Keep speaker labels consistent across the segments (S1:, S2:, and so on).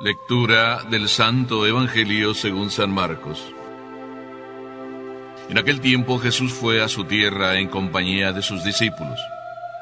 S1: Lectura del Santo Evangelio según San Marcos. En aquel tiempo Jesús fue a su tierra en compañía de sus discípulos.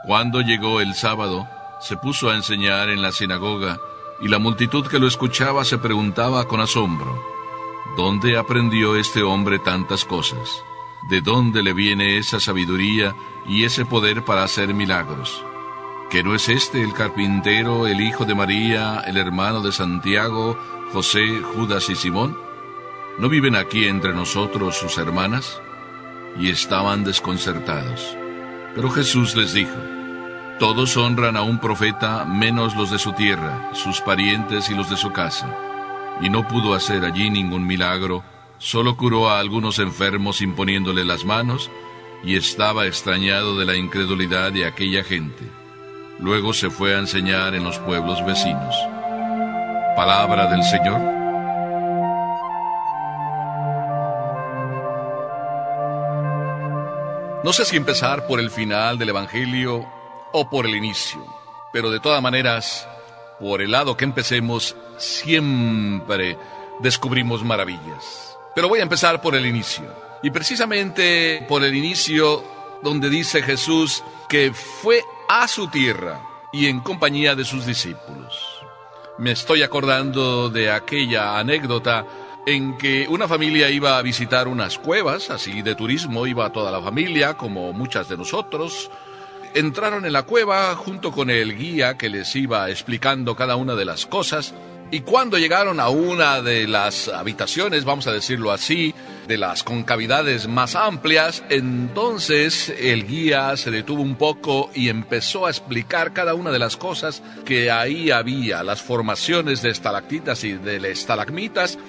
S1: Cuando llegó el sábado, se puso a enseñar en la sinagoga, y la multitud que lo escuchaba se preguntaba con asombro: ¿dónde aprendió este hombre tantas cosas? ¿De dónde le viene esa sabiduría y ese poder para hacer milagros? ¿Que no es este el carpintero, el hijo de María, el hermano de Santiago, José, Judas y Simón? ¿No viven aquí entre nosotros sus hermanas? Y estaban desconcertados. Pero Jesús les dijo: todos honran a un profeta, menos los de su tierra, sus parientes y los de su casa. Y no pudo hacer allí ningún milagro, solo curó a algunos enfermos imponiéndole las manos, y estaba extrañado de la incredulidad de aquella gente. Luego se fue a enseñar en los pueblos vecinos. Palabra del Señor. No sé si empezar por el final del Evangelio o por el inicio, pero de todas maneras, por el lado que empecemos, siempre descubrimos maravillas. Pero voy a empezar por el inicio. Y precisamente por el inicio, donde dice Jesús que fue a su tierra y en compañía de sus discípulos. Me estoy acordando de aquella anécdota en que una familia iba a visitar unas cuevas, así de turismo, iba toda la familia, como muchas de nosotros. Entraron en la cueva junto con el guía que les iba explicando cada una de las cosas, y cuando llegaron a una de las habitaciones, vamos a decirlo así, de las concavidades más amplias, entonces el guía se detuvo un poco y empezó a explicar cada una de las cosas que ahí había, las formaciones de estalactitas y de estalagmitas,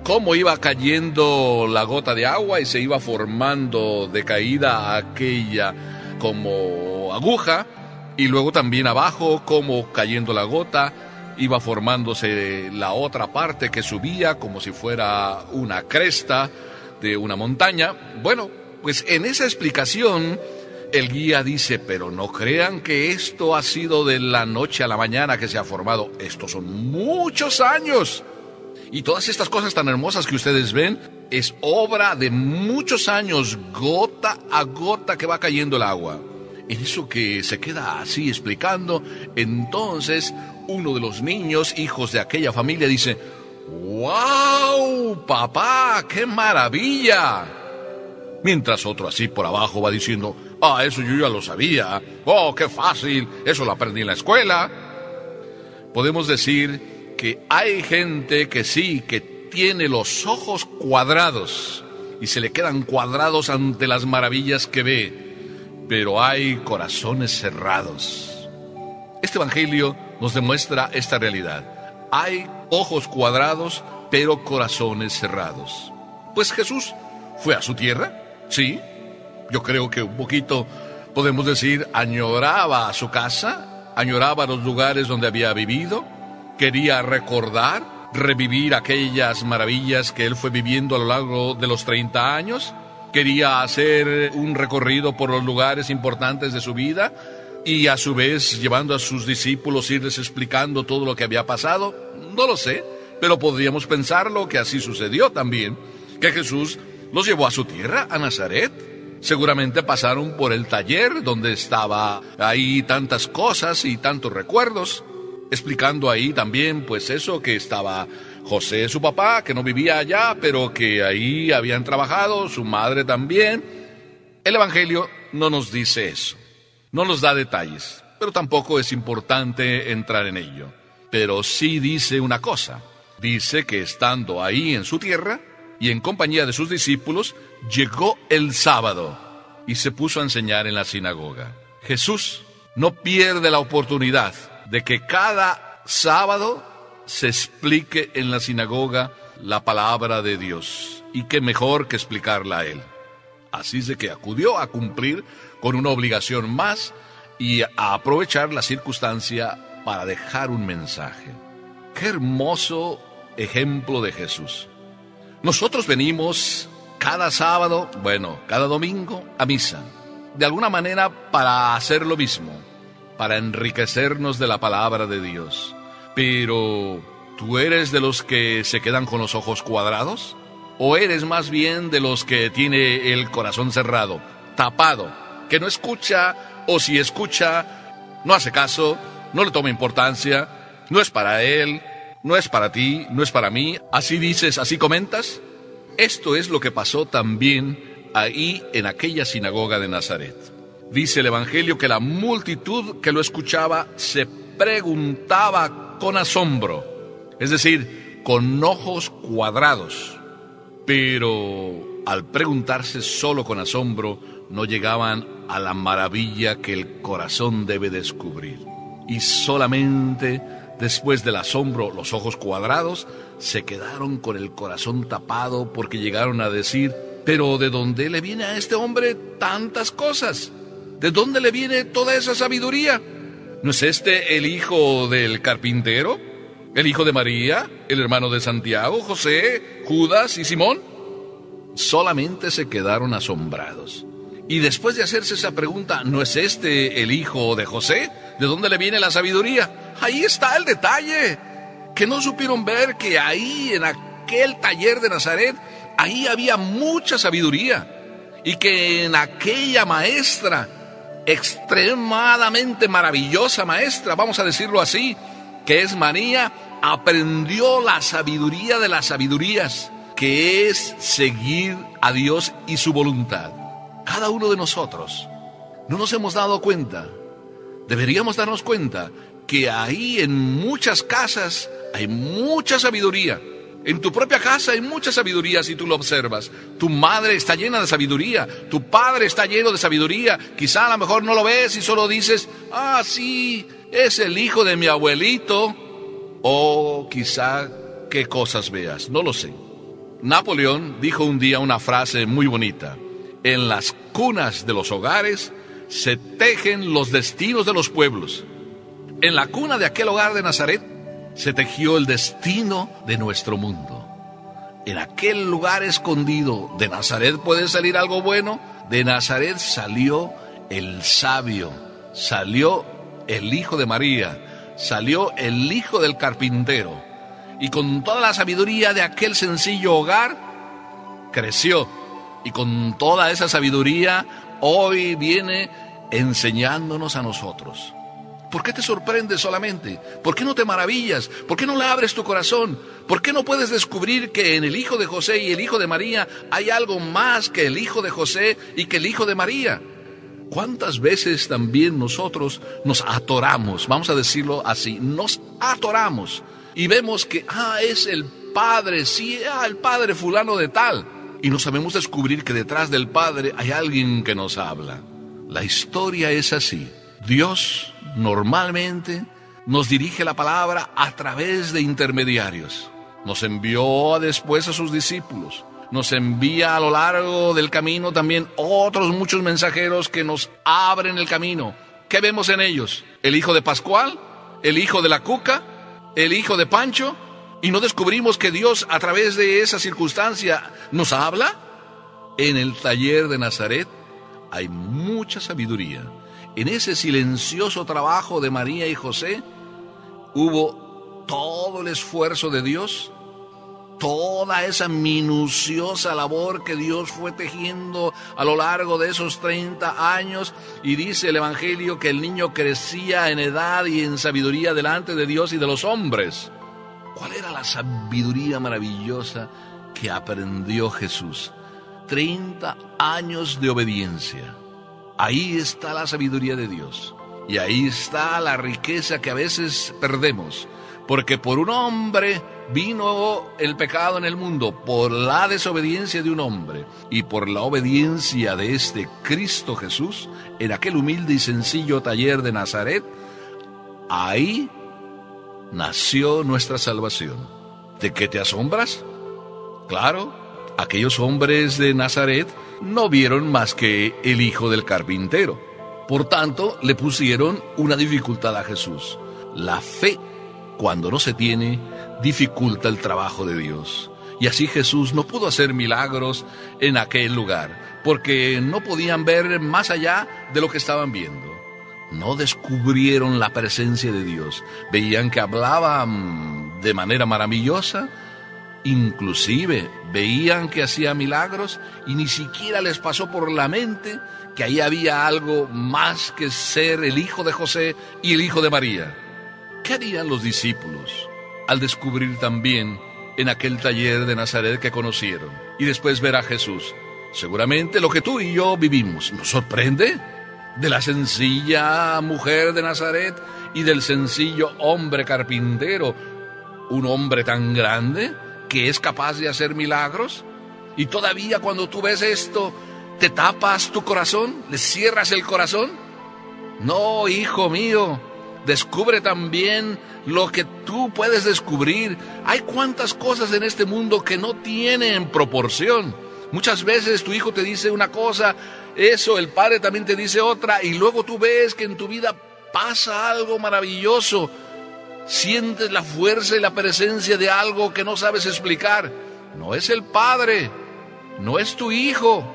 S1: cómo iba cayendo la gota de agua y se iba formando de caída aquella como aguja, y luego también abajo, cómo cayendo la gota iba formándose la otra parte que subía como si fuera una cresta de una montaña. Bueno, pues en esa explicación el guía dice: pero no crean que esto ha sido de la noche a la mañana que se ha formado. Estos son muchos años. Y todas estas cosas tan hermosas que ustedes ven es obra de muchos años, gota a gota que va cayendo el agua. En eso que se queda así explicando, entonces uno de los niños, hijos de aquella familia, dice: ¡wow, papá, qué maravilla! Mientras otro así por abajo va diciendo: eso yo ya lo sabía, qué fácil, eso lo aprendí en la escuela. Podemos decir que hay gente que sí, que tiene los ojos cuadrados y se le quedan cuadrados ante las maravillas que ve, pero hay corazones cerrados. Este Evangelio nos demuestra esta realidad. Hay ojos cuadrados, pero corazones cerrados. Pues Jesús fue a su tierra, sí. Yo creo que un poquito, podemos decir, añoraba su casa, añoraba los lugares donde había vivido, quería recordar, revivir aquellas maravillas que él fue viviendo a lo largo de los 30 años, quería hacer un recorrido por los lugares importantes de su vida y a su vez llevando a sus discípulos, irles explicando todo lo que había pasado. No lo sé, pero podríamos pensarlo que así sucedió también, que Jesús los llevó a su tierra, a Nazaret. Seguramente pasaron por el taller donde estaba ahí tantas cosas y tantos recuerdos, explicando ahí también pues eso, que estaba José, su papá, que no vivía allá, pero que ahí habían trabajado, su madre también. El Evangelio no nos dice eso, no nos da detalles, pero tampoco es importante entrar en ello. Pero sí dice una cosa, dice que estando ahí en su tierra y en compañía de sus discípulos, llegó el sábado y se puso a enseñar en la sinagoga. Jesús no pierde la oportunidad de que cada sábado se explique en la sinagoga la palabra de Dios. Y qué mejor que explicarla a él. Así es de que acudió a cumplir con una obligación más y a aprovechar la circunstancia para dejar un mensaje. Qué hermoso ejemplo de Jesús. Nosotros venimos cada sábado, cada domingo a misa, de alguna manera para hacer lo mismo, para enriquecernos de la palabra de Dios. Pero ¿Tú eres de los que se quedan con los ojos cuadrados? ¿O eres más bien de los que tiene el corazón cerrado, tapado, que no escucha, o si escucha, no hace caso, no le toma importancia, no es para él, no es para ti, no es para mí? ¿Así dices, así comentas? Esto es lo que pasó también ahí en aquella sinagoga de Nazaret. Dice el Evangelio que la multitud que lo escuchaba se preguntaba con asombro, es decir, con ojos cuadrados. Pero al preguntarse solo con asombro, no llegaban a la maravilla que el corazón debe descubrir. Y solamente después del asombro, los ojos cuadrados se quedaron con el corazón tapado, porque llegaron a decir: ¿pero de dónde le viene a este hombre tantas cosas? ¿De dónde le viene toda esa sabiduría? ¿No es este el hijo del carpintero? ¿El hijo de María? ¿El hermano de Santiago, José, Judas y Simón? Solamente se quedaron asombrados. Y después de hacerse esa pregunta, ¿no es este el hijo de José? ¿De dónde le viene la sabiduría? Ahí está el detalle, que no supieron ver que ahí en aquel taller de Nazaret, ahí había mucha sabiduría, y que en aquella maestra, extremadamente maravillosa maestra, vamos a decirlo así, que es María, aprendió la sabiduría de las sabidurías, que es seguir a Dios y su voluntad. Cada uno de nosotros no nos hemos dado cuenta, deberíamos darnos cuenta que ahí en muchas casas hay mucha sabiduría. En tu propia casa hay mucha sabiduría si tú lo observas. Tu madre está llena de sabiduría, tu padre está lleno de sabiduría. Quizá a lo mejor no lo ves y solo dices: ah, sí, es el hijo de mi abuelito. O quizá qué cosas veas, no lo sé. Napoleón dijo un día una frase muy bonita: en las cunas de los hogares se tejen los destinos de los pueblos. En la cuna de aquel hogar de Nazaret se tejió el destino de nuestro mundo. En aquel lugar escondido de Nazaret puede salir algo bueno. De Nazaret salió el sabio, salió el hijo de María, salió el hijo del carpintero. Y con toda la sabiduría de aquel sencillo hogar, creció. Y con toda esa sabiduría, hoy viene enseñándonos a nosotros. ¿Por qué te sorprendes solamente? ¿Por qué no te maravillas? ¿Por qué no le abres tu corazón? ¿Por qué no puedes descubrir que en el hijo de José y el hijo de María hay algo más que el hijo de José y que el hijo de María? ¿Cuántas veces también nosotros nos atoramos? Vamos a decirlo así, nos atoramos. Y vemos que, es el padre, sí, el padre fulano de tal. Y no sabemos descubrir que detrás del padre hay alguien que nos habla. La historia es así. Dios normalmente nos dirige la palabra a través de intermediarios. Nos envió después a sus discípulos. Nos envía a lo largo del camino también otros muchos mensajeros que nos abren el camino. ¿Qué vemos en ellos? ¿El hijo de Pascual? ¿El hijo de la Cuca? ¿El hijo de Pancho? ¿Y no descubrimos que Dios a través de esa circunstancia nos habla? En el taller de Nazaret hay mucha sabiduría. En ese silencioso trabajo de María y José hubo todo el esfuerzo de Dios, toda esa minuciosa labor que Dios fue tejiendo a lo largo de esos 30 años. Y dice el Evangelio que el niño crecía en edad y en sabiduría delante de Dios y de los hombres. ¿Cuál era la sabiduría maravillosa que aprendió Jesús? 30 años de obediencia. Ahí está la sabiduría de Dios. Y ahí está la riqueza que a veces perdemos. Porque por un hombre vino el pecado en el mundo, por la desobediencia de un hombre. Y por la obediencia de este Cristo Jesús, en aquel humilde y sencillo taller de Nazaret, ahí nació nuestra salvación. ¿De qué te asombras? Claro, aquellos hombres de Nazaret no vieron más que el hijo del carpintero. Por tanto, le pusieron una dificultad a Jesús. La fe, cuando no se tiene, dificulta el trabajo de Dios. Y así Jesús no pudo hacer milagros en aquel lugar, porque no podían ver más allá de lo que estaban viendo. no descubrieron la presencia de Dios. Veían que hablaba de manera maravillosa, inclusive veían que hacía milagros y ni siquiera les pasó por la mente que ahí había algo más que ser el hijo de José y el hijo de María. ¿Qué harían los discípulos al descubrir también en aquel taller de Nazaret que conocieron y después ver a Jesús? Seguramente lo que tú y yo vivimos. ¿Nos sorprende? De la sencilla mujer de Nazaret y del sencillo hombre carpintero, un hombre tan grande que es capaz de hacer milagros. Y todavía cuando tú ves esto, ¿te tapas tu corazón? ¿Le cierras el corazón? No, hijo mío, descubre también lo que tú puedes descubrir. Hay cuantas cosas en este mundo que no tienen proporción. Muchas veces tu hijo te dice una cosa, eso, el padre también te dice otra, y luego tú ves que en tu vida pasa algo maravilloso. Sientes la fuerza y la presencia de algo que no sabes explicar. No es el padre, no es tu hijo.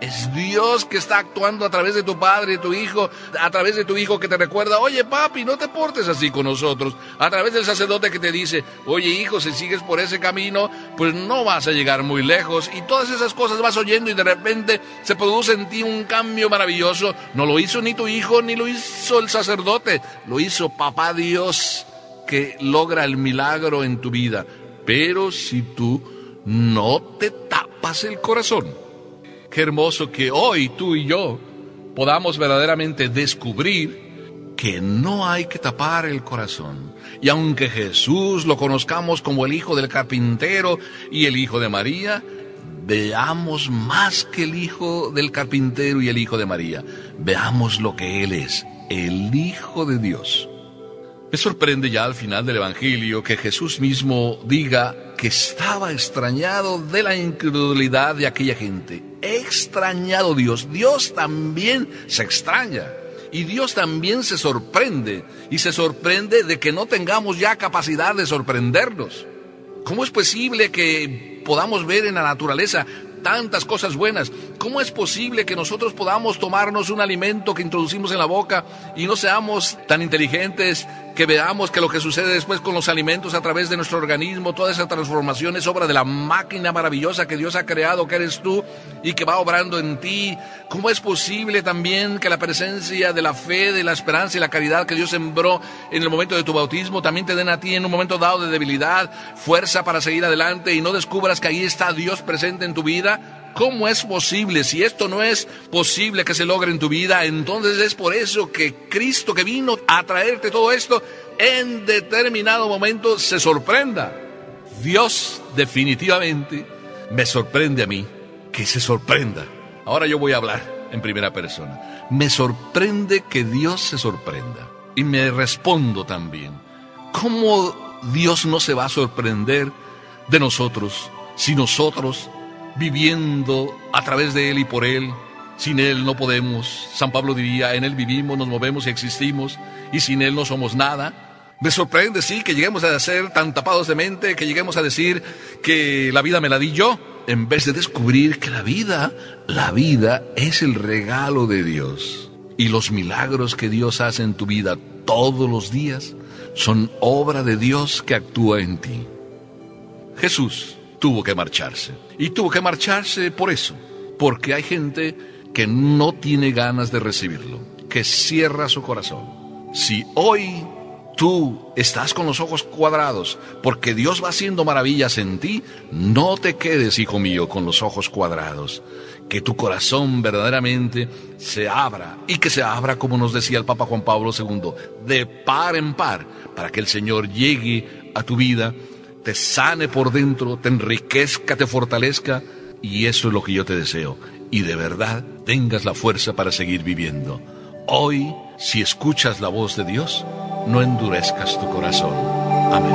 S1: Es Dios que está actuando a través de tu padre y tu hijo, a través de tu hijo que te recuerda, oye papi, no te portes así con nosotros. A través del sacerdote que te dice, oye hijo, si sigues por ese camino, pues no vas a llegar muy lejos. Y todas esas cosas vas oyendo y de repente se produce en ti un cambio maravilloso. No lo hizo ni tu hijo, ni lo hizo el sacerdote, lo hizo papá Dios, que logra el milagro en tu vida. Pero si tú no te tapas el corazón. Qué hermoso que hoy tú y yo podamos verdaderamente descubrir que no hay que tapar el corazón. Y aunque Jesús lo conozcamos como el hijo del carpintero y el hijo de María, veamos más que el hijo del carpintero y el hijo de María. Veamos lo que Él es, el Hijo de Dios. Me sorprende ya al final del Evangelio que Jesús mismo diga que estaba extrañado de la incredulidad de aquella gente. Extrañado Dios. Dios también se extraña. Y Dios también se sorprende. Y se sorprende de que no tengamos ya capacidad de sorprendernos. ¿Cómo es posible que podamos ver en la naturaleza tantas cosas buenas? ¿Cómo es posible que nosotros podamos tomarnos un alimento que introducimos en la boca y no seamos tan inteligentes que veamos que lo que sucede después con los alimentos a través de nuestro organismo, toda esa transformación es obra de la máquina maravillosa que Dios ha creado, que eres tú y que va obrando en ti? ¿Cómo es posible también que la presencia de la fe, de la esperanza y la caridad que Dios sembró en el momento de tu bautismo también te den a ti en un momento dado de debilidad, fuerza para seguir adelante y no descubras que ahí está Dios presente en tu vida? ¿Cómo es posible? Si esto no es posible que se logre en tu vida, entonces es por eso que Cristo, que vino a traerte todo esto, en determinado momento se sorprenda. Dios definitivamente me sorprende a mí, que se sorprenda. Ahora yo voy a hablar en primera persona. Me sorprende que Dios se sorprenda. Y me respondo también, ¿cómo Dios no se va a sorprender de nosotros si nosotros, viviendo a través de Él y por Él, sin Él no podemos? San Pablo diría, en Él vivimos, nos movemos y existimos, y sin Él no somos nada. Me sorprende, sí, que lleguemos a ser tan tapados de mente, que lleguemos a decir que la vida me la di yo, en vez de descubrir que la vida es el regalo de Dios. Y los milagros que Dios hace en tu vida todos los días son obra de Dios que actúa en ti. Jesús tuvo que marcharse. Y tuvo que marcharse por eso. Porque hay gente que no tiene ganas de recibirlo, que cierra su corazón. Si hoy tú estás con los ojos cuadrados porque Dios va haciendo maravillas en ti, no te quedes, hijo mío, con los ojos cuadrados. Que tu corazón verdaderamente se abra, y que se abra, como nos decía el Papa Juan Pablo II, de par en par, para que el Señor llegue a tu vida, te sane por dentro, te enriquezca, te fortalezca, y eso es lo que yo te deseo. Y de verdad tengas la fuerza para seguir viviendo. Hoy, si escuchas la voz de Dios, no endurezcas tu corazón. Amén.